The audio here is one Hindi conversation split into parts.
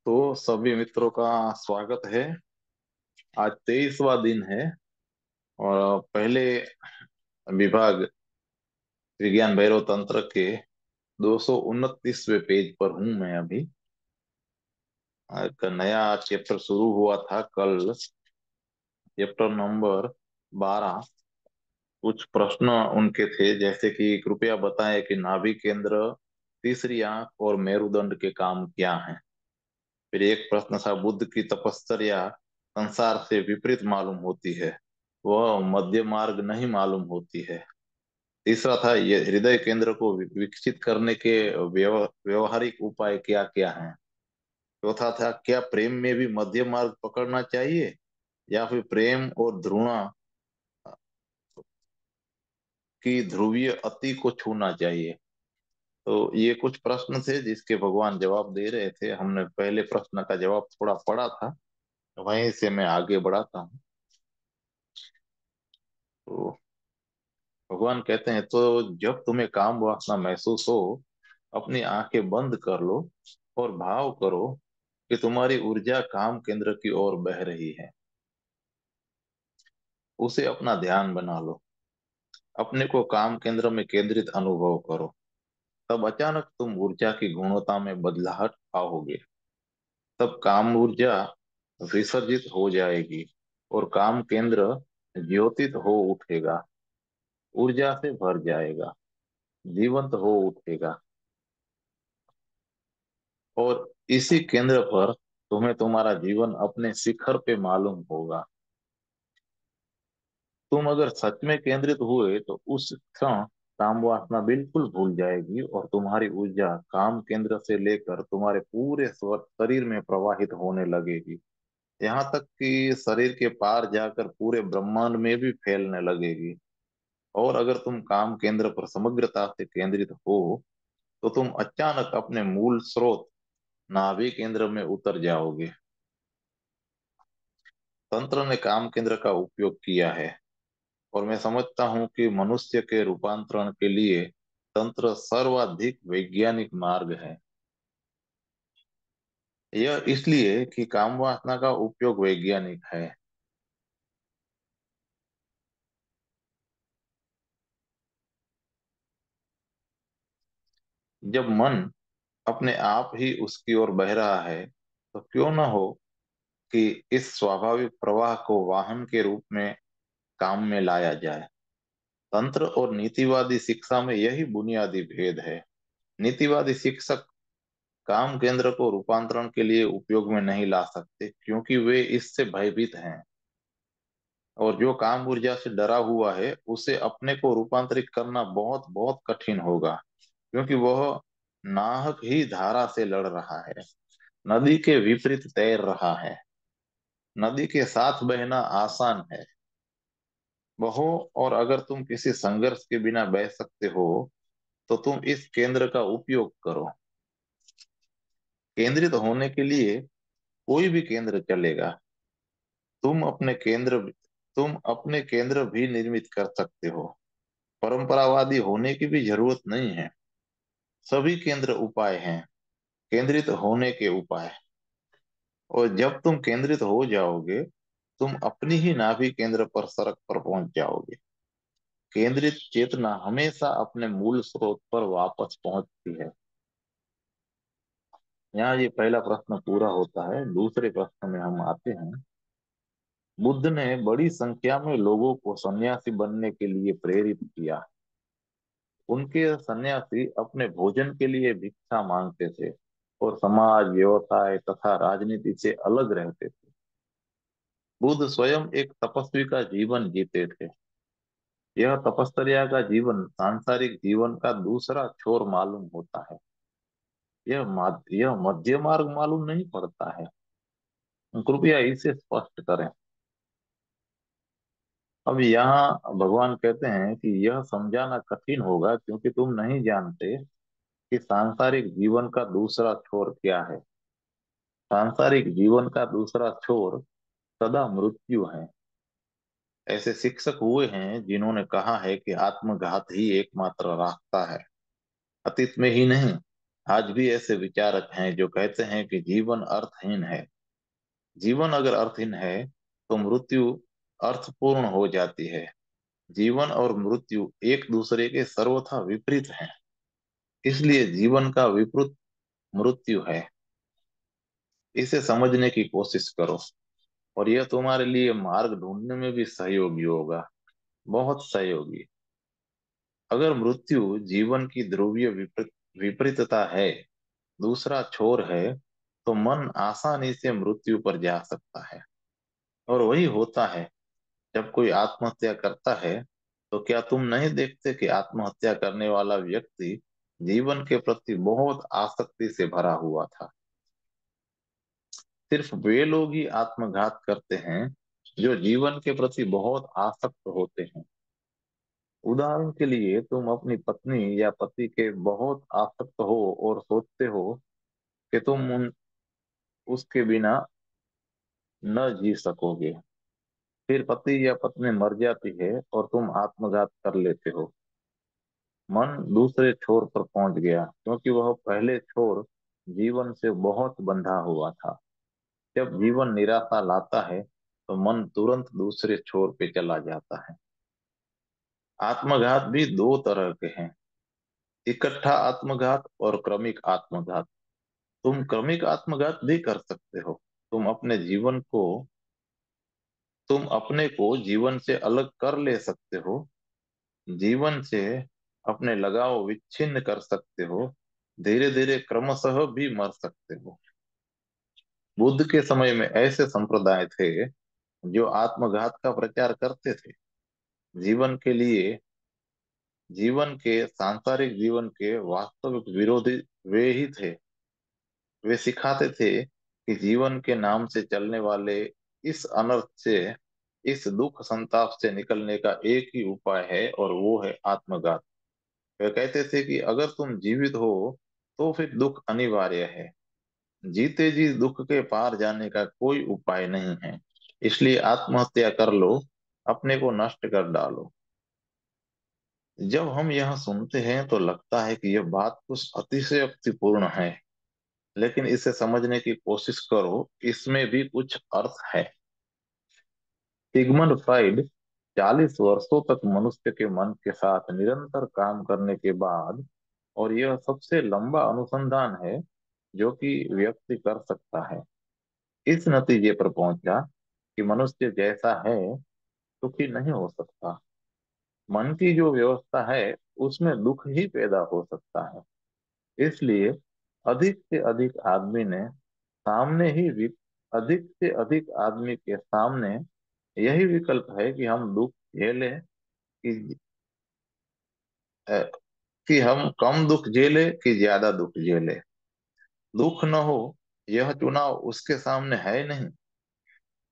तो सभी मित्रों का स्वागत है। आज 23वां दिन है और पहले विभाग विज्ञान भैरव तंत्र के 229वें पेज पर हूं मैं अभी। एक नया चैप्टर शुरू हुआ था कल, चैप्टर नंबर 12। कुछ प्रश्न उनके थे, जैसे कि कृपया बताएं कि नाभि केंद्र, तीसरी आंख और मेरुदंड के काम क्या हैं। फिर एक प्रश्न था, बुद्ध की तपश्चर्या संसार से विपरीत मालूम होती है, वह मध्य मार्ग नहीं मालूम होती है। तीसरा था, ये हृदय केंद्र को विकसित करने के व्यवहारिक उपाय क्या क्या हैं। चौथा था, क्या प्रेम में भी मध्य मार्ग पकड़ना चाहिए या फिर प्रेम और ध्रुणा की ध्रुवीय अति को छूना चाहिए। तो ये कुछ प्रश्न थे जिसके भगवान जवाब दे रहे थे। हमने पहले प्रश्न का जवाब थोड़ा पढ़ा था, वहीं से मैं आगे बढ़ाता हूँ। तो भगवान कहते हैं, तो जब तुम्हें काम वासना महसूस हो, अपनी आंखें बंद कर लो और भाव करो कि तुम्हारी ऊर्जा काम केंद्र की ओर बह रही है। उसे अपना ध्यान बना लो, अपने को काम केंद्र में केंद्रित अनुभव करो। तब अचानक तुम ऊर्जा की गुणवत्ता में बदलाहट पाओगे। तब काम ऊर्जा विसर्जित हो जाएगी और काम केंद्र ज्योतित हो उठेगा, ऊर्जा से भर जाएगा, जीवंत हो उठेगा। और इसी केंद्र पर तुम्हें तुम्हारा जीवन अपने शिखर पे मालूम होगा। तुम अगर सच में केंद्रित हुए तो उस क्षण काम वासना बिल्कुल भूल जाएगी और तुम्हारी ऊर्जा काम केंद्र से लेकर तुम्हारे पूरे शरीर में प्रवाहित होने लगेगी, यहाँ तक कि शरीर के पार जाकर पूरे ब्रह्मांड में भी फैलने लगेगी। और अगर तुम काम केंद्र पर समग्रता से केंद्रित हो तो तुम अचानक अपने मूल स्रोत नाभि केंद्र में उतर जाओगे। तंत्र ने काम केंद्र का उपयोग किया है और मैं समझता हूँ कि मनुष्य के रूपांतरण के लिए तंत्र सर्वाधिक वैज्ञानिक मार्ग है। यह इसलिए कि काम वासना का उपयोग वैज्ञानिक है। जब मन अपने आप ही उसकी ओर बह रहा है, तो क्यों न हो कि इस स्वाभाविक प्रवाह को वाहन के रूप में काम में लाया जाए। तंत्र और नीतिवादी शिक्षा में यही बुनियादी भेद है। नीतिवादी शिक्षक काम केंद्र को रूपांतरण के लिए उपयोग में नहीं ला सकते क्योंकि वे इससे भयभीत हैं, और जो काम ऊर्जा से डरा हुआ है उसे अपने को रूपांतरित करना बहुत बहुत कठिन होगा, क्योंकि वह नाहक ही धारा से लड़ रहा है, नदी के विपरीत तैर रहा है। नदी के साथ बहना आसान है, बहो। और अगर तुम किसी संघर्ष के बिना बह सकते हो तो तुम इस केंद्र का उपयोग करो। केंद्रित होने के लिए कोई भी केंद्र चलेगा। तुम अपने केंद्र तुम अपने केंद्र भी निर्मित कर सकते हो। परंपरावादी होने की भी जरूरत नहीं है। सभी केंद्र उपाय हैं, केंद्रित होने के उपाय। और जब तुम केंद्रित हो जाओगे, तुम अपनी ही नाभि केंद्र पर सड़क पर पहुंच जाओगे। केंद्रित चेतना हमेशा अपने मूल स्रोत पर वापस पहुंचती है। यहाँ ये पहला प्रश्न पूरा होता है। दूसरे प्रश्न में हम आते हैं। बुद्ध ने बड़ी संख्या में लोगों को सन्यासी बनने के लिए प्रेरित किया। उनके सन्यासी अपने भोजन के लिए भिक्षा मांगते थे और समाज, व्यवसाय तथा राजनीति से अलग रहते थे। बुद्ध स्वयं एक तपस्वी का जीवन जीते थे। यह तपश्चर्या का जीवन सांसारिक जीवन का दूसरा छोर मालूम होता है। यह मध्य मार्ग मालूम नहीं पड़ता है। कृपया इसे स्पष्ट करें। अब यहाँ भगवान कहते हैं कि यह समझाना कठिन होगा क्योंकि तुम नहीं जानते कि सांसारिक जीवन का दूसरा छोर क्या है। सांसारिक जीवन का दूसरा छोर सदा मृत्यु है। ऐसे शिक्षक हुए हैं जिन्होंने कहा है कि आत्मघात ही एकमात्र रास्ता है, अतीत में ही नहीं, आज भी ऐसे विचारक हैं जो कहते हैं कि जीवन अर्थहीन है। जीवन अगर अर्थहीन है तो मृत्यु अर्थपूर्ण हो जाती है। जीवन और मृत्यु एक दूसरे के सर्वथा विपरीत हैं। इसलिए जीवन का विपरीत मृत्यु है। इसे समझने की कोशिश करो और यह तुम्हारे लिए मार्ग ढूंढने में भी सहयोगी होगा, बहुत सहयोगी। अगर मृत्यु जीवन की ध्रुवीय विपरीतता है, दूसरा छोर है, तो मन आसानी से मृत्यु पर जा सकता है। और वही होता है जब कोई आत्महत्या करता है। तो क्या तुम नहीं देखते कि आत्महत्या करने वाला व्यक्ति जीवन के प्रति बहुत आसक्ति से भरा हुआ था। सिर्फ वे लोग ही आत्मघात करते हैं जो जीवन के प्रति बहुत आसक्त होते हैं। उदाहरण के लिए तुम अपनी पत्नी या पति के बहुत आसक्त हो और सोचते हो कि तुम उसके बिना न जी सकोगे। फिर पति या पत्नी मर जाती है और तुम आत्मघात कर लेते हो। मन दूसरे छोर पर पहुंच गया क्योंकि वह पहले छोर जीवन से बहुत बंधा हुआ था। जब जीवन निराशा लाता है तो मन तुरंत दूसरे छोर पे चला जाता है। आत्मघात भी दो तरह के हैं, इकट्ठा आत्मघात और क्रमिक आत्मघात। तुम क्रमिक आत्मघात भी कर सकते हो। तुम अपने जीवन को तुम अपने को जीवन से अलग कर ले सकते हो, जीवन से अपने लगाव विच्छिन्न कर सकते हो, धीरे धीरे क्रमशः भी मर सकते हो। बुद्ध के समय में ऐसे संप्रदाय थे जो आत्मघात का प्रचार करते थे। जीवन के लिए जीवन के सांसारिक जीवन के वास्तविक विरोधी वे ही थे। वे सिखाते थे कि जीवन के नाम से चलने वाले इस अनर्थ से, इस दुख संताप से निकलने का एक ही उपाय है और वो है आत्मघात। वे कहते थे कि अगर तुम जीवित हो तो फिर दुख अनिवार्य है। जीते जी दुख के पार जाने का कोई उपाय नहीं है। इसलिए आत्महत्या कर लो, अपने को नष्ट कर डालो। जब हम यह सुनते हैं तो लगता है कि यह बात कुछ अतिशयोक्तिपूर्ण है, लेकिन इसे समझने की कोशिश करो, इसमें भी कुछ अर्थ है। सिगमंड फ्राइड 40 वर्षों तक मनुष्य के मन के साथ निरंतर काम करने के बाद, और यह सबसे लंबा अनुसंधान है जो कि व्यक्ति कर सकता है, इस नतीजे पर पहुंचा कि मनुष्य जैसा है सुखी नहीं हो सकता। मन की जो व्यवस्था है उसमें दुख ही पैदा हो सकता है। इसलिए अधिक से अधिक आदमी ने सामने ही वि- अधिक से अधिक आदमी के सामने यही विकल्प है कि हम दुख झेलें, कि अ, कि हम कम दुख झेले कि ज्यादा दुख झेले। दुख न हो, यह चुनाव उसके सामने है नहीं।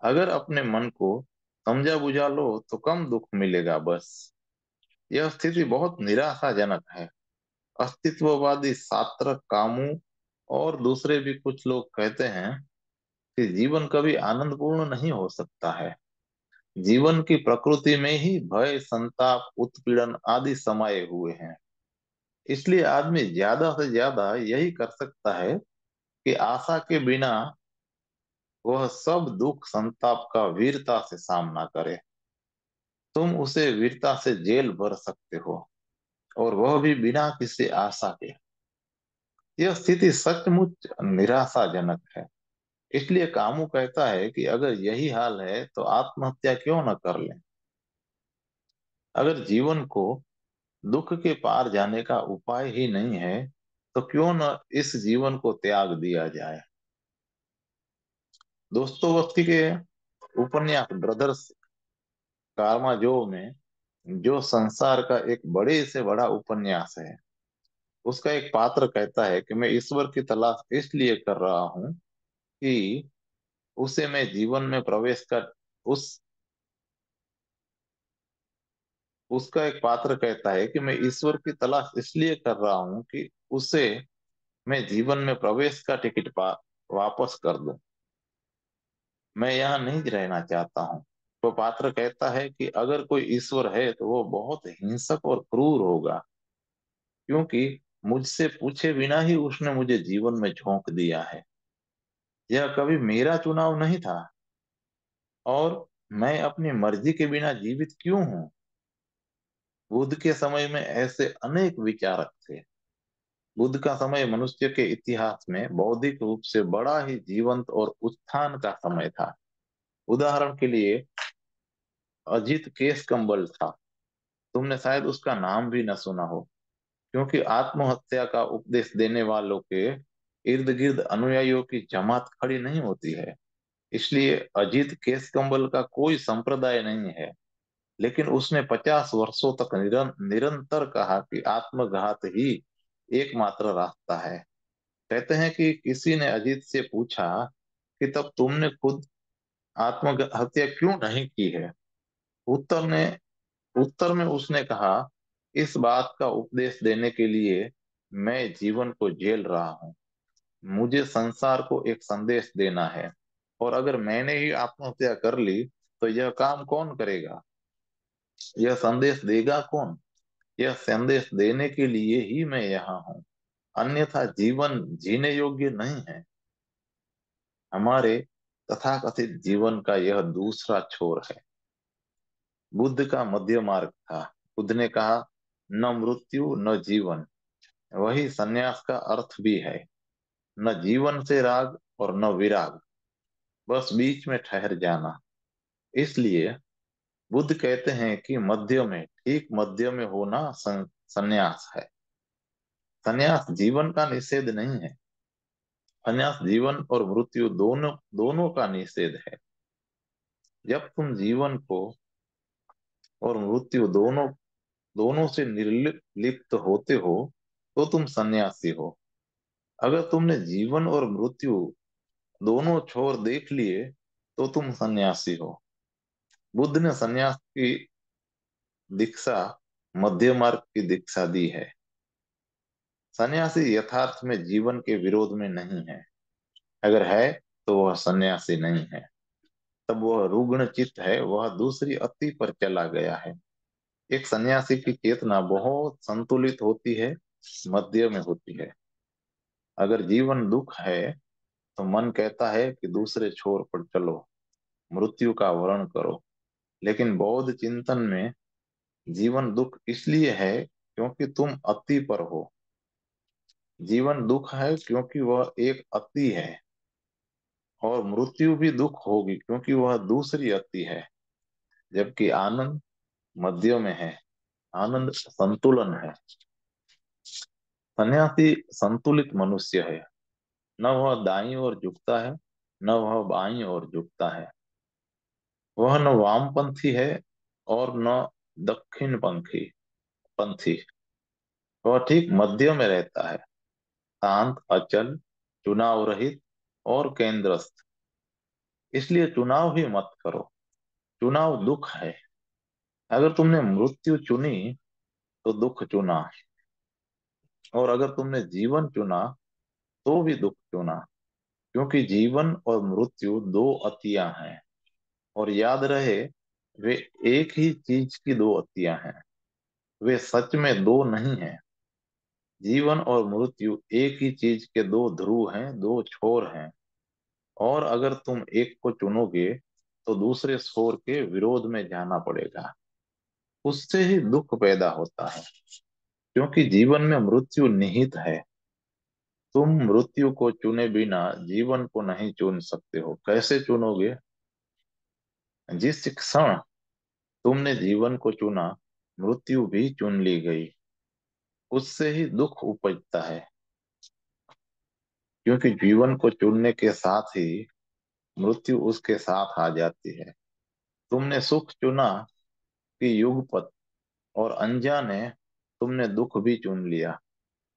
अगर अपने मन को समझा बुझा लो तो कम दुख मिलेगा बस। यह स्थिति बहुत निराशाजनक है। अस्तित्ववादी छात्र कामू और दूसरे भी कुछ लोग कहते हैं कि जीवन कभी आनंदपूर्ण नहीं हो सकता है। जीवन की प्रकृति में ही भय, संताप, उत्पीड़न आदि समाये हुए हैं। इसलिए आदमी ज्यादा से ज्यादा यही कर सकता है कि आशा के बिना वह सब दुख संताप का वीरता से सामना करे। तुम उसे वीरता से जेल भर सकते हो, और वह भी बिना किसी आशा के। यह स्थिति सचमुच निराशाजनक है। इसलिए कामू कहता है कि अगर यही हाल है तो आत्महत्या क्यों न कर लें। अगर जीवन को दुख के पार जाने का उपाय ही नहीं है तो क्यों न इस जीवन को त्याग दिया जाए। दोस्तोवस्की के उपन्यास ब्रदर्स कामाजोव में, जो संसार का एक बड़े से बड़ा उपन्यास है, उसका एक पात्र कहता है कि मैं ईश्वर की तलाश इसलिए कर रहा हूँ कि उसे मैं जीवन में प्रवेश कर उस उसका एक पात्र कहता है कि मैं ईश्वर की तलाश इसलिए कर रहा हूँ कि उसे मैं जीवन में प्रवेश का टिकट वापस कर दूं। मैं यहाँ नहीं रहना चाहता हूँ। वो पात्र कहता है कि अगर कोई ईश्वर है तो वो बहुत हिंसक और क्रूर होगा, क्योंकि मुझसे पूछे बिना ही उसने मुझे जीवन में झोंक दिया है। यह कभी मेरा चुनाव नहीं था, और मैं अपनी मर्जी के बिना जीवित क्यों हूँ? बुद्ध के समय में ऐसे अनेक विचारक थे। बुद्ध का समय मनुष्य के इतिहास में बौद्धिक रूप से बड़ा ही जीवंत और उत्थान का समय था। उदाहरण के लिए अजित केशकम्बल था। तुमने शायद उसका नाम भी न सुना हो, क्योंकि आत्महत्या का उपदेश देने वालों के इर्द गिर्द अनुयायियों की जमात खड़ी नहीं होती है। इसलिए अजित केशकम्बल का कोई संप्रदाय नहीं है। लेकिन उसने 50 वर्षों तक निरंतर कहा कि आत्मघात ही एकमात्र रास्ता है। कहते हैं कि किसी ने अजीत से पूछा कि तब तुमने खुद आत्महत्या क्यों नहीं की है? उत्तर ने उत्तर में उसने कहा, इस बात का उपदेश देने के लिए मैं जीवन को झेल रहा हूँ। मुझे संसार को एक संदेश देना है, और अगर मैंने ही आत्महत्या कर ली तो यह काम कौन करेगा? यह संदेश देगा कौन? यह संदेश देने के लिए ही मैं यहाँ हूँ, अन्यथा जीवन जीने योग्य नहीं है। हमारे तथाकथित जीवन का यह दूसरा छोर है। बुद्ध का मध्य मार्ग था। बुद्ध ने कहा, न मृत्यु न जीवन। वही सन्यास का अर्थ भी है। न जीवन से राग और न विराग, बस बीच में ठहर जाना। इसलिए बुद्ध कहते हैं कि मध्य में, ठीक मध्य में होना सन्यास है। सन्यास जीवन का निषेध नहीं है। सन्यास जीवन और मृत्यु दोनों दोनों का निषेध है। जब तुम जीवन को और मृत्यु दोनों दोनों से निर्लिप्त होते हो तो तुम सन्यासी हो। अगर तुमने जीवन और मृत्यु दोनों छोर देख लिए तो तुम सन्यासी हो। बुद्ध ने सन्यास की दीक्षा मध्य मार्ग की दीक्षा दी है। सन्यासी यथार्थ में जीवन के विरोध में नहीं है। अगर है तो वह सन्यासी नहीं है। तब वह रुग्ण चित्त है, वह दूसरी अति पर चला गया है। एक सन्यासी की चेतना बहुत संतुलित होती है, मध्य में होती है। अगर जीवन दुख है तो मन कहता है कि दूसरे छोर पर चलो, मृत्यु का वर्ण करो। लेकिन बौद्ध चिंतन में जीवन दुख इसलिए है क्योंकि तुम अति पर हो। जीवन दुख है क्योंकि वह एक अति है, और मृत्यु भी दुख होगी क्योंकि वह दूसरी अति है। जबकि आनंद मध्य में है। आनंद संतुलन है। सन्यासी संतुलित मनुष्य है। न वह दाईं ओर झुकता है, न वह बाईं ओर झुकता है। वह न वामपंथी है और न दक्षिण पंथी पंथी वह ठीक मध्य में रहता है, शांत, अचल, चुनाव रहित और केंद्रस्थ। इसलिए चुनाव ही मत करो। चुनाव दुख है। अगर तुमने मृत्यु चुनी तो दुख चुना, और अगर तुमने जीवन चुना तो भी दुख चुना। क्योंकि जीवन और मृत्यु दो अतियां हैं, और याद रहे, वे एक ही चीज की दो अतियां हैं। वे सच में दो नहीं हैं। जीवन और मृत्यु एक ही चीज के दो ध्रुव हैं, दो छोर हैं। और अगर तुम एक को चुनोगे तो दूसरे छोर के विरोध में जाना पड़ेगा। उससे ही दुख पैदा होता है, क्योंकि जीवन में मृत्यु निहित है। तुम मृत्यु को चुने बिना जीवन को नहीं चुन सकते हो। कैसे चुनोगे? जिस क्षण तुमने जीवन को चुना, मृत्यु भी चुन ली गई। उससे ही दुख उपजता है, क्योंकि जीवन को चुनने के साथ ही मृत्यु उसके साथ आ जाती है। तुमने सुख चुना कि युगपत, और अनजाने तुमने दुख भी चुन लिया,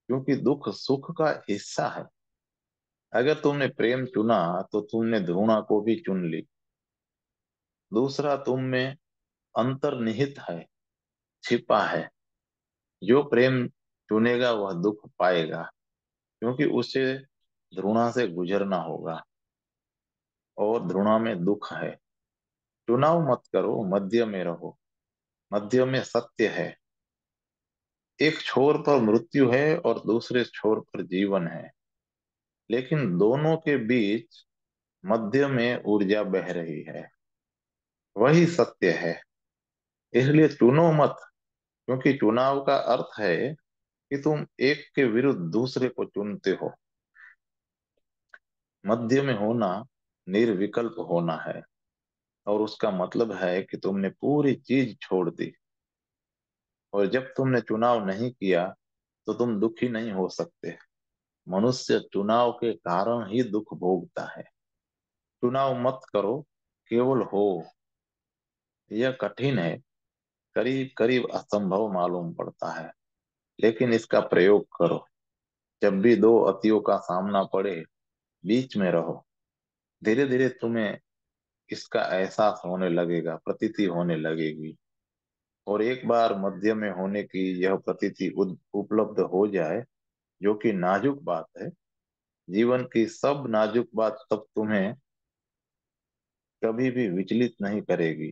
क्योंकि दुख सुख का हिस्सा है। अगर तुमने प्रेम चुना तो तुमने घृणा को भी चुन ली। दूसरा तुम में अंतर्निहित है, छिपा है। जो प्रेम चुनेगा वह दुख पाएगा, क्योंकि उसे घृणा से गुजरना होगा, और घृणा में दुख है। चुनाव मत करो, मध्य में रहो। मध्य में सत्य है। एक छोर पर मृत्यु है और दूसरे छोर पर जीवन है, लेकिन दोनों के बीच मध्य में ऊर्जा बह रही है। वही सत्य है। इसलिए चुनो मत, क्योंकि चुनाव का अर्थ है कि तुम एक के विरुद्ध दूसरे को चुनते हो। मध्य में होना निर्विकल्प होना है, और उसका मतलब है कि तुमने पूरी चीज छोड़ दी। और जब तुमने चुनाव नहीं किया तो तुम दुखी नहीं हो सकते। मनुष्य चुनाव के कारण ही दुख भोगता है। चुनाव मत करो, केवल हो। यह कठिन है, करीब करीब असंभव मालूम पड़ता है, लेकिन इसका प्रयोग करो। जब भी दो अतियों का सामना पड़े, बीच में रहो। धीरे धीरे तुम्हें इसका एहसास होने लगेगा, प्रतीति होने लगेगी। और एक बार मध्य में होने की यह प्रतीति उपलब्ध हो जाए, जो कि नाजुक बात है, जीवन की सब नाजुक बात तब तुम्हें कभी भी विचलित नहीं करेगी,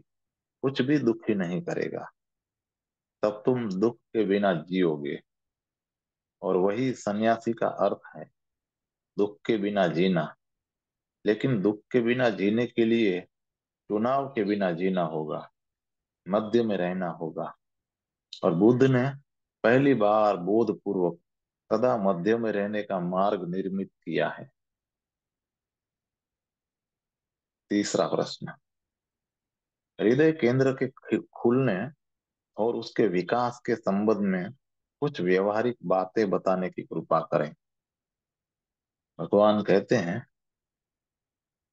कुछ भी दुखी नहीं करेगा। तब तुम दुख के बिना जियोगे। और वही सन्यासी का अर्थ है, दुख के बिना जीना। लेकिन दुख के बिना जीने के लिए चुनाव के बिना जीना होगा, मध्य में रहना होगा। और बुद्ध ने पहली बार बोध पूर्वक सदा मध्य में रहने का मार्ग निर्मित किया है। तीसरा प्रश्न, हृदय केंद्र के खुलने और उसके विकास के संबंध में कुछ व्यवहारिक बातें बताने की कृपा करें। भगवान कहते हैं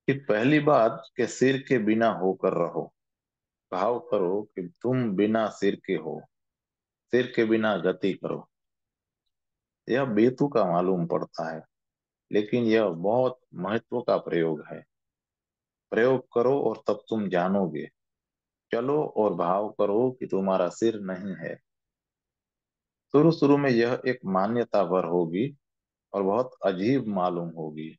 कि पहली बात के सिर के बिना होकर रहो। भाव करो कि तुम बिना सिर के हो, सिर के बिना गति करो। यह बेतुका मालूम पड़ता है, लेकिन यह बहुत महत्व का प्रयोग है। प्रयोग करो और तब तुम जानोगे। चलो और भाव करो कि तुम्हारा सिर नहीं है। शुरू शुरू में यह एक मान्यता भर होगी और बहुत अजीब मालूम होगी।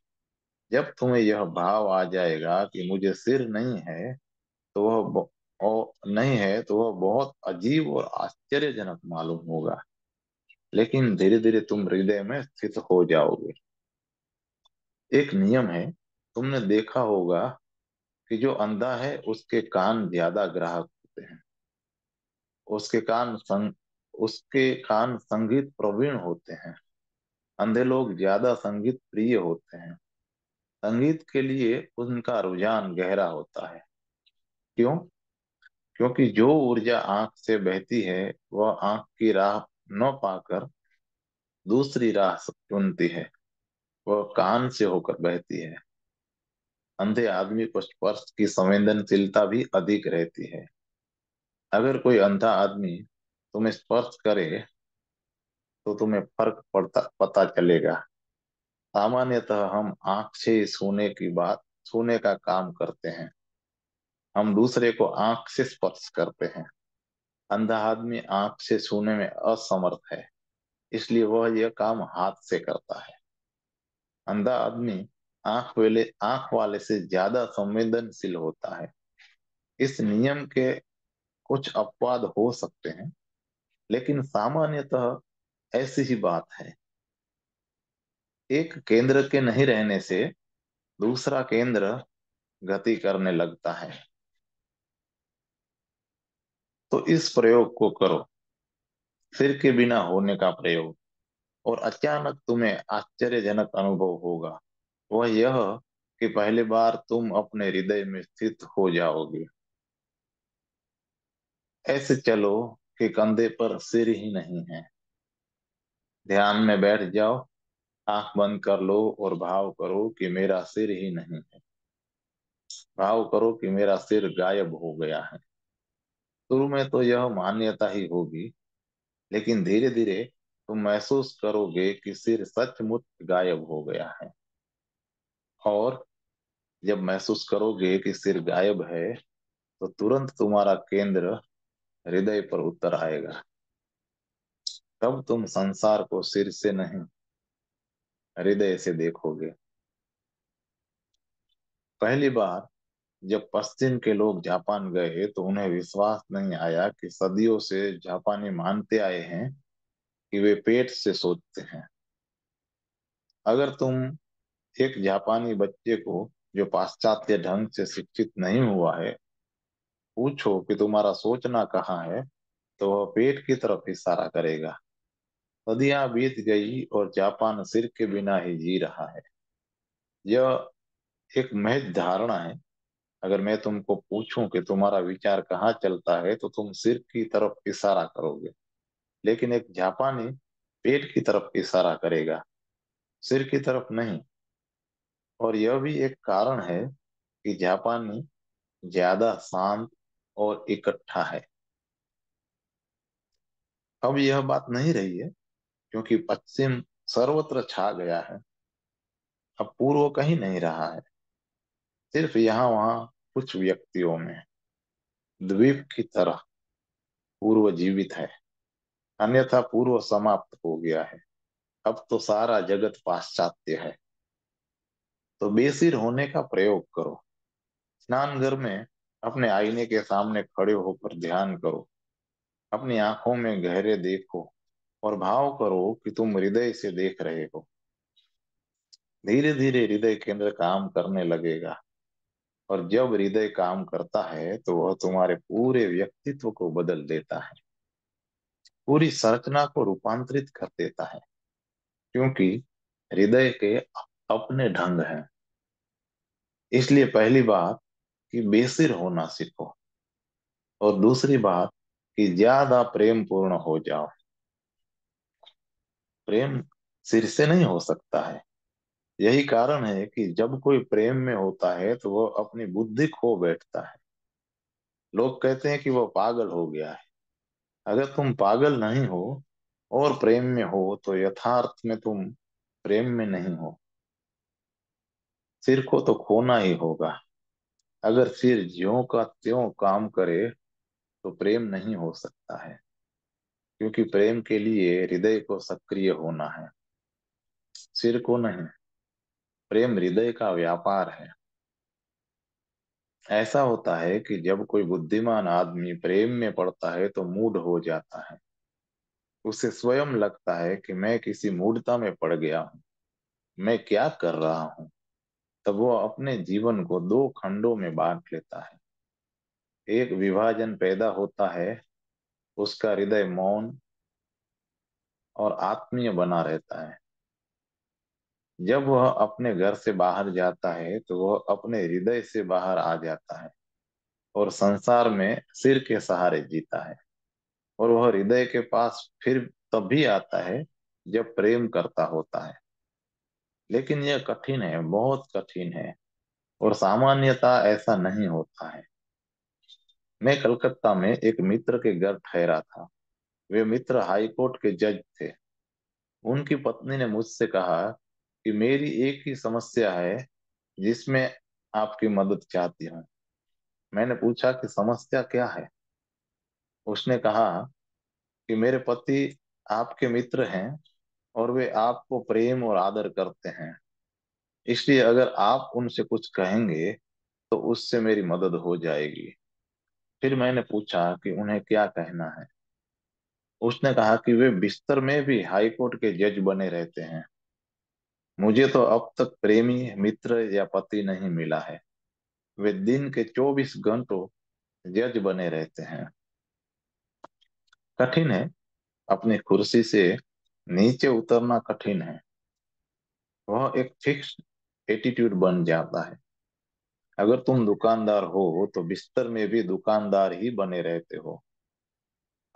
जब तुम्हें यह भाव आ जाएगा कि मुझे सिर नहीं है, तो नहीं है तो वह बहुत अजीब और आश्चर्यजनक मालूम होगा। लेकिन धीरे धीरे तुम हृदय में स्थित हो जाओगे। एक नियम है, तुमने देखा होगा कि जो अंधा है उसके कान ज्यादा ग्राहक होते हैं। उसके कान संग, उसके कान संगीत प्रवीण होते हैं। अंधे लोग ज्यादा संगीत प्रिय होते हैं। संगीत के लिए उनका रुझान गहरा होता है। क्यों? क्योंकि जो ऊर्जा आंख से बहती है वह आंख की राह न पाकर दूसरी राह चुनती है। वह कान से होकर बहती है। अंधे आदमी को स्पर्श की संवेदनशीलता भी अधिक रहती है। अगर कोई अंधा आदमी तुम्हें स्पर्श करे तो तुम्हें फर्क पड़ता पता चलेगा। सामान्यतः हम आंख से छूने का काम करते हैं। हम दूसरे को आंख से स्पर्श करते हैं। अंधा आदमी आंख से छूने में असमर्थ है, इसलिए वह यह काम हाथ से करता है। अंधा आदमी आंख वाले से ज्यादा संवेदनशील होता है। इस नियम के कुछ अपवाद हो सकते हैं, लेकिन सामान्यतः ऐसी ही बात है। एक केंद्र के नहीं रहने से दूसरा केंद्र गति करने लगता है। तो इस प्रयोग को करो, सिर के बिना होने का प्रयोग। और अचानक तुम्हें आश्चर्यजनक अनुभव होगा। वह यह कि पहली बार तुम अपने हृदय में स्थित हो जाओगे। ऐसे चलो कि कंधे पर सिर ही नहीं है। ध्यान में बैठ जाओ, आंख बंद कर लो और भाव करो कि मेरा सिर ही नहीं है। भाव करो कि मेरा सिर गायब हो गया है। शुरू में तो यह मान्यता ही होगी, लेकिन धीरे धीरे तुम महसूस करोगे कि सिर सचमुच गायब हो गया है। और जब महसूस करोगे कि सिर गायब है, तो तुरंत तुम्हारा केंद्र हृदय पर उतर आएगा। तब तुम संसार को सिर से नहीं, हृदय से देखोगे। पहली बार जब पश्चिम के लोग जापान गए तो उन्हें विश्वास नहीं आया कि सदियों से जापानी मानते आए हैं कि वे पेट से सोचते हैं। अगर तुम एक जापानी बच्चे को जो पाश्चात्य ढंग से शिक्षित नहीं हुआ है पूछो कि तुम्हारा सोचना कहाँ है, तो वह पेट की तरफ इशारा करेगा। सदियां बीत गई और जापान सिर के बिना ही जी रहा है। यह एक महज धारणा है। अगर मैं तुमको पूछूं कि तुम्हारा विचार कहाँ चलता है तो तुम सिर की तरफ इशारा करोगे, लेकिन एक जापानी पेट की तरफ इशारा करेगा, सिर की तरफ नहीं। और यह भी एक कारण है कि जापानी ज्यादा शांत और इकट्ठा है। अब यह बात नहीं रही है, क्योंकि पश्चिम सर्वत्र छा गया है। अब पूर्व कहीं नहीं रहा है, सिर्फ यहाँ वहाँ कुछ व्यक्तियों में। द्वीप की तरह पूर्व जीवित है, अन्यथा पूर्व समाप्त हो गया है। अब तो सारा जगत पाश्चात्य है। तो बेसिर होने का प्रयोग करो। स्नान घर में अपने आईने के सामने खड़े होकर ध्यान करो। अपनी आंखों में गहरे देखो और भाव करो कि तुम हृदय से देख रहे हो। धीरे धीरे हृदय केंद्र काम करने लगेगा, और जब हृदय काम करता है तो वह तुम्हारे पूरे व्यक्तित्व को बदल देता है, पूरी संरचना को रूपांतरित कर देता है। क्योंकि हृदय के अपने ढंग हैं। इसलिए पहली बात कि बेसिर होना सीखो, और दूसरी बात कि ज्यादा प्रेम पूर्ण हो जाओ। प्रेम सिर से नहीं हो सकता है। यही कारण है कि जब कोई प्रेम में होता है तो वह अपनी बुद्धि खो बैठता है। लोग कहते हैं कि वह पागल हो गया है। अगर तुम पागल नहीं हो और प्रेम में हो तो यथार्थ में तुम प्रेम में नहीं हो। सिर को तो खोना ही होगा। अगर सिर ज्यों का त्यों काम करे तो प्रेम नहीं हो सकता है, क्योंकि प्रेम के लिए हृदय को सक्रिय होना है, सिर को नहीं। प्रेम हृदय का व्यापार है। ऐसा होता है कि जब कोई बुद्धिमान आदमी प्रेम में पड़ता है तो मूड हो जाता है। उसे स्वयं लगता है कि मैं किसी मूढ़ता में पड़ गया हूँ, मैं क्या कर रहा हूँ। तब वो अपने जीवन को दो खंडों में बांट लेता है। एक विभाजन पैदा होता है, उसका हृदय मौन और आत्मीय बना रहता है। जब वह अपने घर से बाहर जाता है तो वह अपने हृदय से बाहर आ जाता है और संसार में सिर के सहारे जीता है। और वह हृदय के पास फिर तभी आता है जब प्रेम करता होता है। लेकिन यह कठिन है, बहुत कठिन है, और सामान्यता ऐसा नहीं होता है। मैं कलकत्ता में एक मित्र के घर ठहरा था। वे मित्र हाई कोर्ट के जज थे। उनकी पत्नी ने मुझसे कहा कि मेरी एक ही समस्या है जिसमें आपकी मदद चाहती हूँ। मैंने पूछा कि समस्या क्या है। उसने कहा कि मेरे पति आपके मित्र हैं और वे आपको प्रेम और आदर करते हैं। इसलिए अगर आप उनसे कुछ कहेंगे तो उससे मेरी मदद हो जाएगी। फिर मैंने पूछा कि उन्हें क्या कहना है। उसने कहा कि वे बिस्तर में भी हाई कोर्ट के जज बने रहते हैं। मुझे तो अब तक प्रेमी मित्र या पति नहीं मिला है। वे दिन के 24 घंटों जज बने रहते हैं। कठिन है, अपनी कुर्सी से नीचे उतरना कठिन है। वह एक फिक्स्ड एटीट्यूड बन जाता है। अगर तुम दुकानदार हो तो बिस्तर में भी दुकानदार ही बने रहते हो।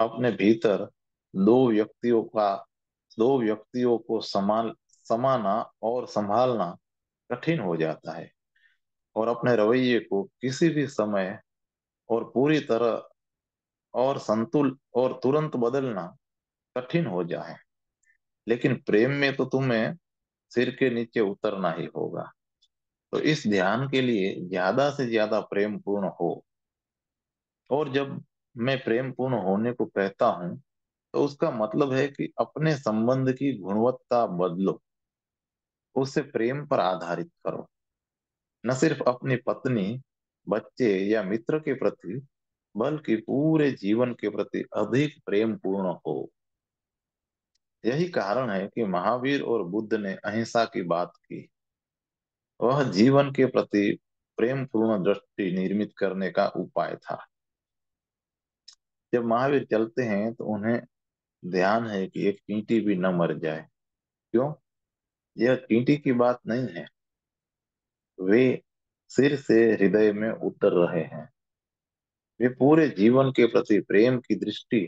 अपने भीतर दो व्यक्तियों का दो व्यक्तियों को समाना और संभालना कठिन हो जाता है। और अपने रवैये को किसी भी समय और पूरी तरह और संतुल और तुरंत बदलना कठिन हो जाए। लेकिन प्रेम में तो तुम्हें सिर के नीचे उतरना ही होगा। तो इस ध्यान के लिए ज्यादा से ज्यादा प्रेम पूर्ण हो। और जब मैं प्रेम पूर्ण होने को कहता हूँ तो उसका मतलब है कि अपने संबंध की गुणवत्ता बदलो, उसे प्रेम पर आधारित करो। न सिर्फ अपनी पत्नी, बच्चे या मित्र के प्रति, बल्कि पूरे जीवन के प्रति अधिक प्रेम पूर्ण हो। यही कारण है कि महावीर और बुद्ध ने अहिंसा की बात की। वह जीवन के प्रति प्रेम पूर्ण दृष्टि निर्मित करने का उपाय था। जब महावीर चलते हैं तो उन्हें ध्यान है कि एक चींटी भी न मर जाए। क्यों? यह चींटी की बात नहीं है, वे सिर से हृदय में उतर रहे हैं। वे पूरे जीवन के प्रति प्रेम की दृष्टि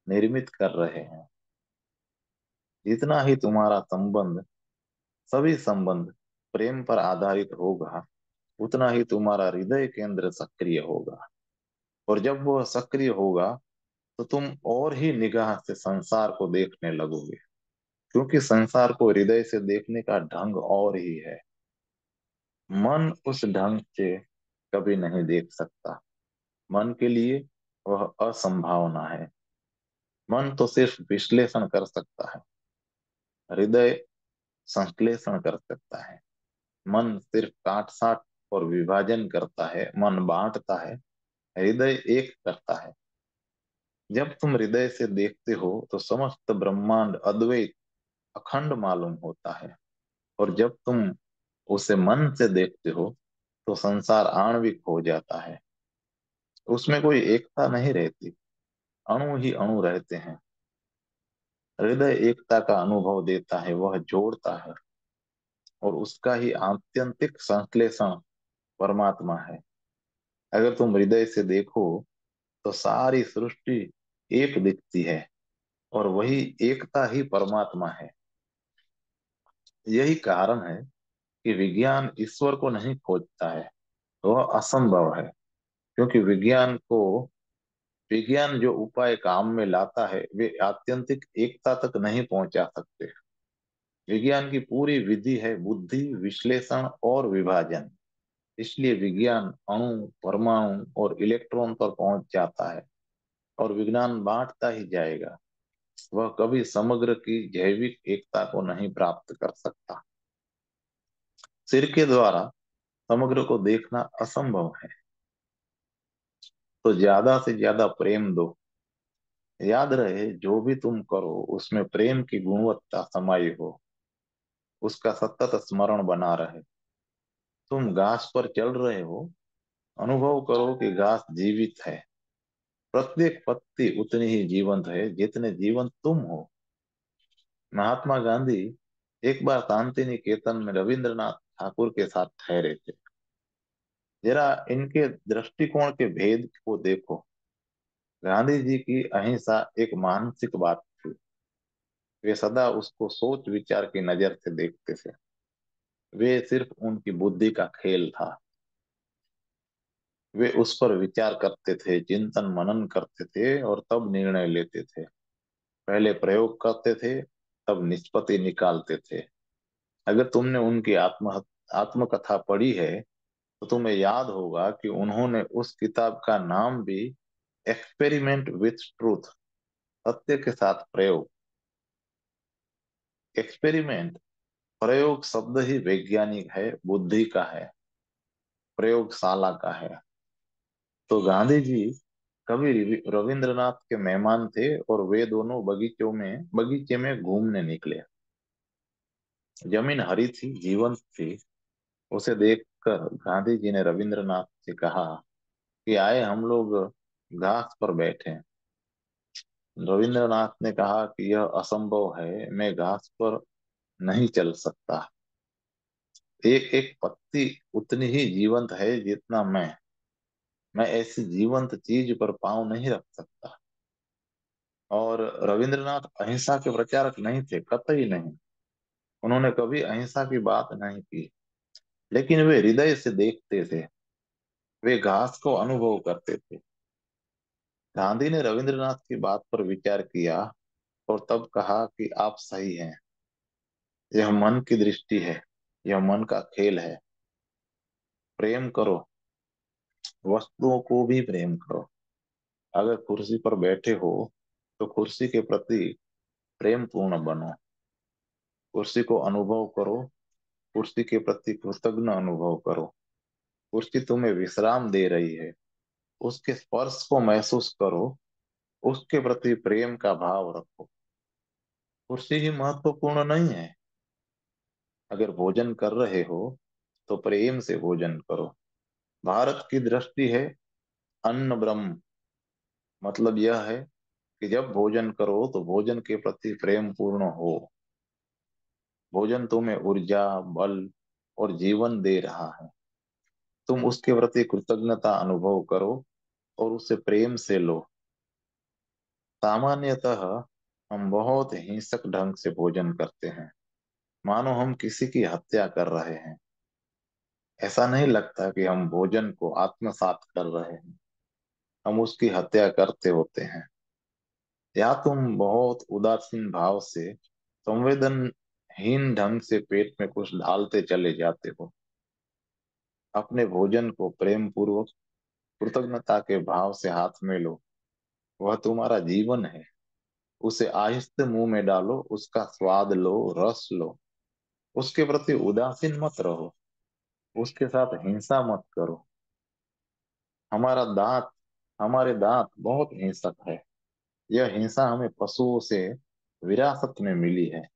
निर्मित कर रहे हैं। जितना ही तुम्हारा संबंध, सभी संबंध प्रेम पर आधारित होगा, उतना ही तुम्हारा हृदय केंद्र सक्रिय होगा। और जब वह सक्रिय होगा तो तुम और ही निगाह से संसार को देखने लगोगे, क्योंकि संसार को हृदय से देखने का ढंग और ही है। मन उस ढंग से कभी नहीं देख सकता। मन के लिए वह असंभावना है। मन तो सिर्फ विश्लेषण कर सकता है, हृदय संश्लेषण कर सकता है। मन सिर्फ काट छांट और विभाजन करता है, मन बांटता है, हृदय एक करता है। जब तुम हृदय से देखते हो तो समस्त ब्रह्मांड अद्वैत अखंड मालूम होता है। और जब तुम उसे मन से देखते हो तो संसार आणविक हो जाता है। उसमें कोई एकता नहीं रहती, अणु ही अणु रहते हैं। हृदय एकता का अनुभव देता है, वह जोड़ता है, और उसका ही आत्यंतिक संश्लेषण परमात्मा है। अगर तुम हृदय से देखो तो सारी सृष्टि एक दिखती है, और वही एकता ही परमात्मा है। यही कारण है कि विज्ञान ईश्वर को नहीं खोजता है, वह असंभव है। क्योंकि विज्ञान जो उपाय काम में लाता है वे आत्यंतिक एकता तक नहीं पहुंचा सकते। विज्ञान की पूरी विधि है बुद्धि, विश्लेषण और विभाजन। इसलिए विज्ञान अणु, परमाणु और इलेक्ट्रॉन पर पहुंच जाता है, और विज्ञान बांटता ही जाएगा। वह कभी समग्र की जैविक एकता को नहीं प्राप्त कर सकता। सिर के द्वारा समग्र को देखना असंभव है। तो ज्यादा से ज्यादा प्रेम दो। याद रहे, जो भी तुम करो उसमें प्रेम की गुणवत्ता समाई हो, उसका सतत स्मरण बना रहे। तुम घास पर चल रहे हो, अनुभव करो कि घास जीवित है। प्रत्येक पत्ती उतनी ही जीवंत है जितने जीवंत तुम हो। महात्मा गांधी एक बार शांति निकेतन में रविंद्रनाथ ठाकुर के साथ ठहरे थे। जरा इनके दृष्टिकोण के भेद को देखो। गांधी जी की अहिंसा एक मानसिक बात थी। वे सदा उसको सोच विचार की नजर से देखते थे। वे सिर्फ उनकी बुद्धि का खेल था। वे उस पर विचार करते थे, चिंतन मनन करते थे और तब निर्णय लेते थे। पहले प्रयोग करते थे, तब निष्पत्ति निकालते थे। अगर तुमने उनकी आत्मकथा पढ़ी है तो तुम्हें याद होगा कि उन्होंने उस किताब का नाम भी एक्सपेरिमेंट विथ ट्रूथ, सत्य के साथ प्रयोग। एक्सपेरिमेंट, प्रयोग शब्द ही वैज्ञानिक है, बुद्धि का है, प्रयोगशाला का है। तो गांधी जी कभी रविंद्रनाथ के मेहमान थे और वे दोनों बगीचे में घूमने निकले। जमीन हरी थी, जीवंत थी। उसे देखकर गांधी जी ने रविंद्रनाथ से कहा कि आए हम लोग घास पर बैठे। रविंद्रनाथ ने कहा कि यह असंभव है, मैं घास पर नहीं चल सकता। एक एक पत्ती उतनी ही जीवंत है जितना मैं ऐसी जीवंत चीज पर पांव नहीं रख सकता। और रविंद्रनाथ अहिंसा के प्रचारक नहीं थे, कतई नहीं। उन्होंने कभी अहिंसा की बात नहीं की, लेकिन वे हृदय से देखते थे। वे घास को अनुभव करते थे। गांधी ने रविंद्रनाथ की बात पर विचार किया और तब कहा कि आप सही हैं। यह मन की दृष्टि है, यह मन का खेल है। प्रेम करो, वस्तुओं को भी प्रेम करो। अगर कुर्सी पर बैठे हो तो कुर्सी के प्रति प्रेम पूर्ण बनो। कुर्सी को अनुभव करो, कुर्सी के प्रति कृतज्ञ अनुभव करो। कुर्सी तुम्हें विश्राम दे रही है, उसके स्पर्श को महसूस करो, उसके प्रति प्रेम का भाव रखो। कुर्सी ही महत्वपूर्ण नहीं है। अगर भोजन कर रहे हो तो प्रेम से भोजन करो। भारत की दृष्टि है अन्न ब्रह्म। मतलब यह है कि जब भोजन करो तो भोजन के प्रति प्रेम पूर्ण हो। भोजन तुम्हें ऊर्जा, बल और जीवन दे रहा है। तुम उसके प्रति कृतज्ञता अनुभव करो और उसे प्रेम से लो। सामान्यतः हम बहुत हिंसक ढंग से भोजन करते हैं, मानो हम किसी की हत्या कर रहे हैं। ऐसा नहीं लगता कि हम भोजन को आत्मसात कर रहे हैं, हम उसकी हत्या करते होते हैं। या तुम बहुत उदासीन भाव से, संवेदनहीन ढंग से पेट में कुछ डालते चले जाते हो। अपने भोजन को प्रेम पूर्वक, कृतज्ञता के भाव से हाथ में लो। वह तुम्हारा जीवन है। उसे आहिस्ते मुंह में डालो, उसका स्वाद लो, रस लो। उसके प्रति उदासीन मत रहो, उसके साथ हिंसा मत करो। हमारा दांत हमारे दांत बहुत हिंसक है। यह हिंसा हमें पशुओं से विरासत में मिली है।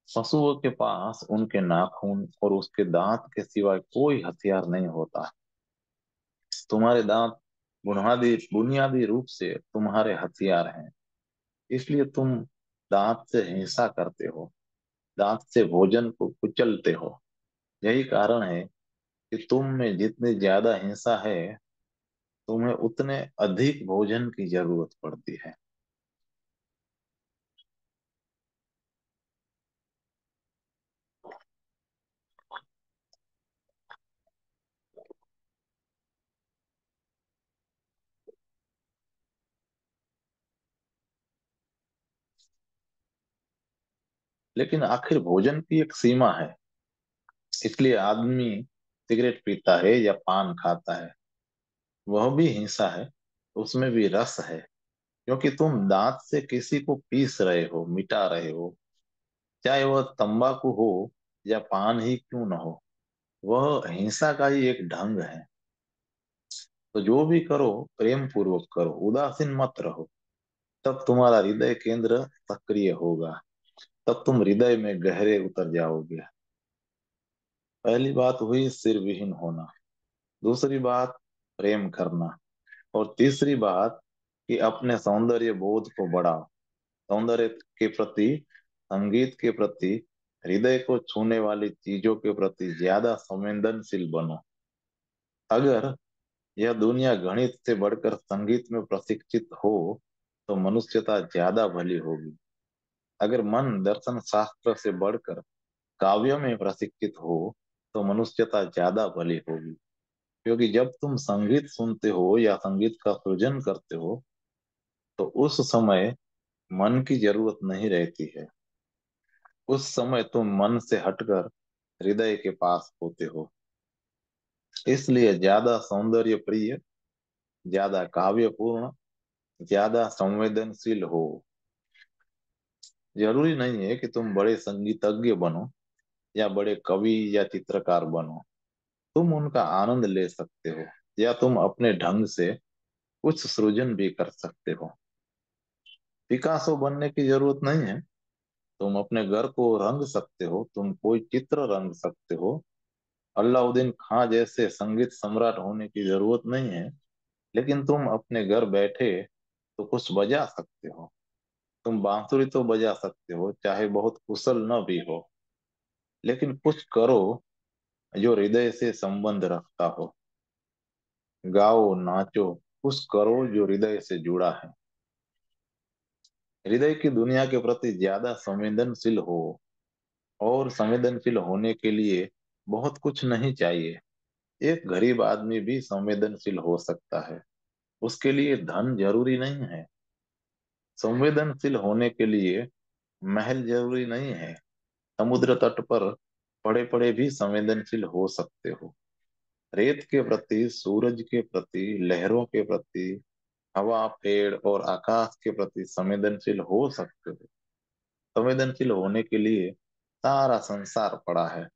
पशुओं के पास उनके नाखून और उसके दांत के सिवाय कोई हथियार नहीं होता। तुम्हारे दांत बुनियादी बुनियादी रूप से तुम्हारे हथियार हैं। इसलिए तुम दांत से हिंसा करते हो, दांत से भोजन को कुचलते हो। यही कारण है कि तुम में जितनी ज्यादा हिंसा है, तुम्हें उतने अधिक भोजन की जरूरत पड़ती है। लेकिन आखिर भोजन की एक सीमा है। इसलिए आदमी सिगरेट पीता है या पान खाता है, वह भी हिंसा है। उसमें भी रस है, क्योंकि तुम दांत से किसी को पीस रहे हो, मिटा रहे हो। चाहे वह तंबाकू हो या पान ही क्यों न हो, वह हिंसा का ही एक ढंग है। तो जो भी करो, प्रेम पूर्वक करो, उदासीन मत रहो। तब तुम्हारा हृदय केंद्र सक्रिय होगा। तब तुम हृदय में गहरे उतर जाओगे। पहली बात हुई सिर विहीन होना। दूसरी बात प्रेम करना। और तीसरी बात कि अपने सौंदर्य बोध को बढ़ाओ। सौंदर्य के प्रति, संगीत के प्रति, हृदय को छूने वाली चीजों के प्रति ज्यादा संवेदनशील बनो। अगर यह दुनिया गणित से बढ़कर संगीत में प्रशिक्षित हो तो मनुष्यता ज्यादा भली होगी। अगर मन दर्शन शास्त्र से बढ़कर काव्य में प्रशिक्षित हो तो मनुष्यता ज्यादा भली होगी। क्योंकि जब तुम संगीत सुनते हो या संगीत का सृजन करते हो तो उस समय मन की जरूरत नहीं रहती है। उस समय तुम मन से हटकर हृदय के पास होते हो। इसलिए ज्यादा सौंदर्य प्रिय, ज्यादा काव्यपूर्ण, ज्यादा संवेदनशील हो। जरूरी नहीं है कि तुम बड़े संगीतज्ञ बनो या बड़े कवि या चित्रकार बनो। तुम उनका आनंद ले सकते हो, या तुम अपने ढंग से कुछ सृजन भी कर सकते हो। पिकासो बनने की जरूरत नहीं है। तुम अपने घर को रंग सकते हो, तुम कोई चित्र रंग सकते हो। अलाउद्दीन खां जैसे संगीत सम्राट होने की जरूरत नहीं है। लेकिन तुम अपने घर बैठे तो कुछ बजा सकते हो। तुम बांसुरी तो बजा सकते हो, चाहे बहुत कुशल न भी हो। लेकिन कुछ करो जो हृदय से संबंध रखता हो। गाओ, नाचो, कुछ करो जो हृदय से जुड़ा है। हृदय की दुनिया के प्रति ज्यादा संवेदनशील हो। और संवेदनशील होने के लिए बहुत कुछ नहीं चाहिए। एक गरीब आदमी भी संवेदनशील हो सकता है। उसके लिए धन जरूरी नहीं है। संवेदनशील होने के लिए महल जरूरी नहीं है। समुद्र तट पर पड़े पड़े भी संवेदनशील हो सकते हो। रेत के प्रति, सूरज के प्रति, लहरों के प्रति, हवा, पेड़ और आकाश के प्रति संवेदनशील हो सकते हो। संवेदनशील होने के लिए सारा संसार पड़ा है।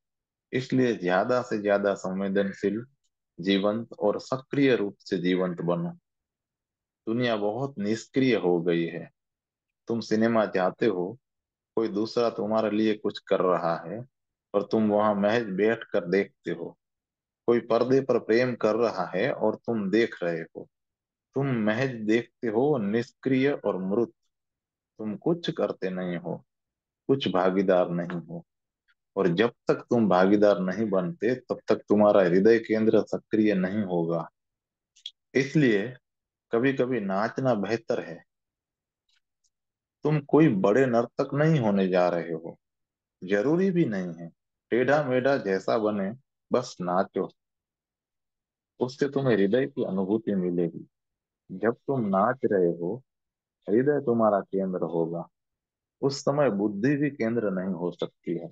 इसलिए ज्यादा से ज्यादा संवेदनशील, जीवंत और सक्रिय रूप से जीवंत बनो। दुनिया बहुत निष्क्रिय हो गई है। तुम सिनेमा जाते हो, कोई दूसरा तुम्हारे लिए कुछ कर रहा है और तुम वहां महज बैठ कर देखते हो। कोई पर्दे पर प्रेम कर रहा है और तुम देख रहे हो। तुम महज देखते हो, निष्क्रिय और मृत। तुम कुछ करते नहीं हो, कुछ भागीदार नहीं हो। और जब तक तुम भागीदार नहीं बनते तब तक तुम्हारा हृदय केंद्र सक्रिय नहीं होगा। इसलिए कभी कभी नाचना बेहतर है। तुम कोई बड़े नर्तक नहीं होने जा रहे हो, जरूरी भी नहीं है। टेढ़ा मेढ़ा जैसा बने, बस नाचो। उससे तुम्हें हृदय की अनुभूति मिलेगी। जब तुम नाच रहे हो, हृदय तुम्हारा केंद्र होगा। उस समय बुद्धि भी केंद्र नहीं हो सकती है।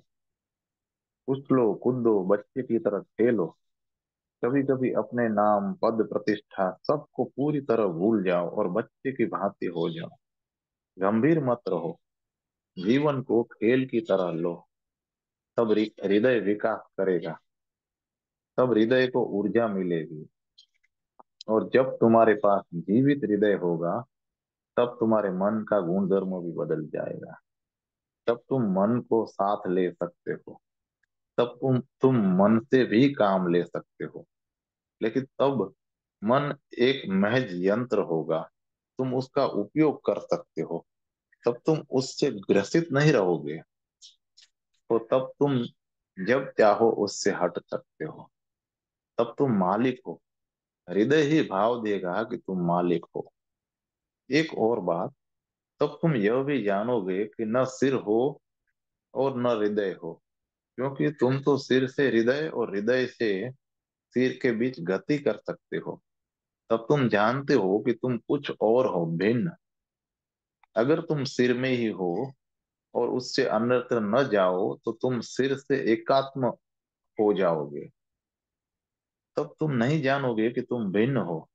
उछलो कूदो, बच्चे की तरह खेलो। कभी कभी अपने नाम, पद, प्रतिष्ठा सबको पूरी तरह भूल जाओ और बच्चे की भांति हो जाओ। गंभीर मत रहो, जीवन को खेल की तरह लो। तब हृदय विकास करेगा, तब हृदय को ऊर्जा मिलेगी। और जब तुम्हारे पास जीवित हृदय होगा, तब तुम्हारे मन का गुणधर्म भी बदल जाएगा। तब तुम मन को साथ ले सकते हो। तब तुम मन से भी काम ले सकते हो। लेकिन तब मन एक महज यंत्र होगा। तुम उसका उपयोग कर सकते हो। तब तुम उससे ग्रसित नहीं रहोगे। तो तब तुम जब चाहो उससे हट सकते हो। तब तुम मालिक हो। हृदय ही भाव देगा कि तुम मालिक हो। एक और बात, तब तुम यह भी जानोगे कि न सिर हो और न हृदय हो। क्योंकि तुम तो सिर से हृदय और हृदय से सिर के बीच गति कर सकते हो। तब तुम जानते हो कि तुम कुछ और हो, भिन्न। अगर तुम सिर में ही हो और उससे अन्यत्र न जाओ तो तुम सिर से एकात्म हो जाओगे। तब तुम नहीं जानोगे कि तुम भिन्न हो।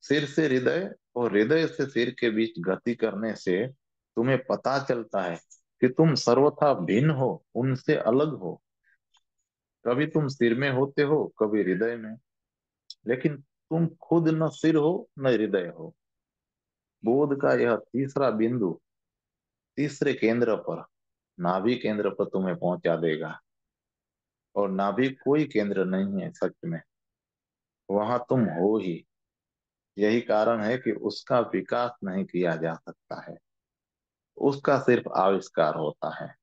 सिर से हृदय और हृदय से सिर के बीच गति करने से तुम्हें पता चलता है कि तुम सर्वथा भिन्न हो, उनसे अलग हो। कभी तुम सिर में होते हो, कभी हृदय में। लेकिन तुम खुद न सिर हो न हृदय हो। बोध का यह तीसरा बिंदु तीसरे केंद्र पर, नाभि केंद्र पर तुम्हें पहुंचा देगा। और नाभि कोई केंद्र नहीं है सच में, वहां तुम हो ही। यही कारण है कि उसका विकास नहीं किया जा सकता है, उसका सिर्फ आविष्कार होता है।